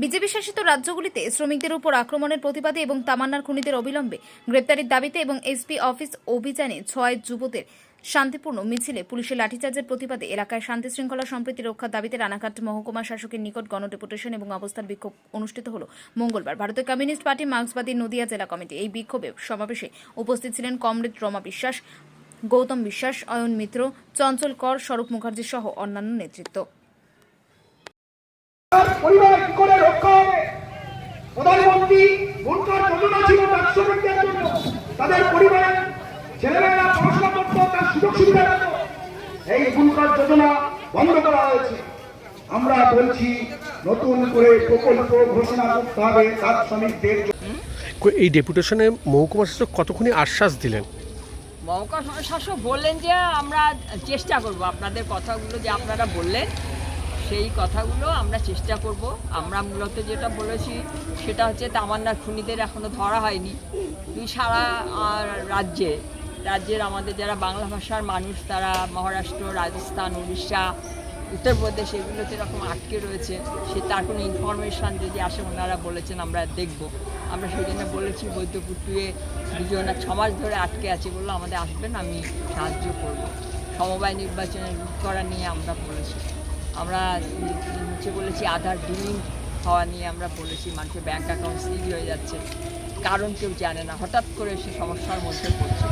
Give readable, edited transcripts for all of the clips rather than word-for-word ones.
BJP শাসিত রাজ্যগুলিতে শ্রমিকদের উপর আক্রমণের প্রতিবাদে এবং তামান্নার খুনিদের অবিলম্বে গ্রেপ্তারের দাবিতে এবং এসপি অফিস অভিযানে 6 যুবদের শান্তিপূর্ণ মিছিলে পুলিশের লাঠিচার্জের প্রতিবাদে এলাকায় শান্তি শৃঙ্খলা সম্প্রীতি রক্ষার দাবিতে রানাঘাট মহকুমা শাসকের নিকট গণডেপুটেশন এবং অবস্থান বিক্ষোভ অনুষ্ঠিত হল মঙ্গলবার। ভারতীয় কমিউনিস্ট পার্টি মার্ক্সবাদী নদিয়া জেলা কমিটি এই বিক্ষোভে সমাবেশে উপস্থিত ছিলেন কমরেড রমা বিশ্বাস, গৌতম বিশ্বাস, অয়ন মিত্র, চঞ্চল কর, স্বরূপ মুখার্জি সহ অন্যান্য নেতৃত্ব। পরিবার কি করে রক্ষা হবে? প্রধানমন্ত্রী ভোটার যোজনা ছিল রাষ্ট্রপতিদের জন্য, তাদের পরিবারের ছেলেমেয়েরা পড়াশোনা করত, তার সুযোগ সুবিধা পেত। এই ভোটার যোজনা বন্ধ করা হয়েছে। আমরা বলছি নতুন করে প্রকল্প ঘোষণা করতে হবে তার শ্রমিকদের। এই ডেপুটেশনে মহকুমা শাসক কতক্ষণে আশ্বাস দিলেন? মহকুমা শাসক বললেন যে আমরা চেষ্টা করব, আপনাদের কথাগুলো যে আপনারা বললেন সেই কথাগুলো আমরা চেষ্টা করব। আমরা মূলত যেটা বলেছি সেটা হচ্ছে তামান্নার খুনিদের এখনও ধরা হয়নি। সারা রাজ্যের আমাদের যারা বাংলা ভাষার মানুষ তারা মহারাষ্ট্র, রাজস্থান, উড়িষ্যা, উত্তরপ্রদেশ এগুলোতে এরকম আটকে রয়েছে। সে তার কোনো ইনফরমেশান যদি আসে ওনারা বলেছেন আমরা দেখব। আমরা সেই জন্য বলেছি বৈদ্যপুর টুয়ে 6 মাস ধরে আটকে আছে, বললো আমাদের আসবেন, আমি সাহায্য করব। সমবায় নির্বাচনে রুট করা নিয়ে আমরা বলেছি। আমরা নিচে বলেছি আধার ডিলিং হওয়া নিয়ে আমরা বলেছি, মানুষের ব্যাঙ্ক অ্যাকাউন্ট সিজ হয়ে যাচ্ছে, কারণ কেউ জানে না, হঠাৎ করে সে সমস্যার মধ্যে পড়ছে।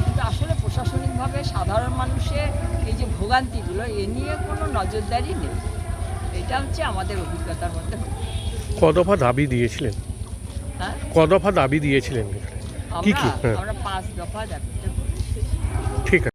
কিন্তু আসলে প্রশাসনিকভাবে সাধারণ মানুষের এই যে ভোগান্তিগুলো এ নিয়ে কোনো নজরদারি নেই। এটা হচ্ছে আমাদের অভিজ্ঞতার মধ্যে। কদফা দাবি দিয়েছিলেন? হ্যাঁ, কদফা দাবি দিয়েছিলেন? আমরা 5 দফা দাবি।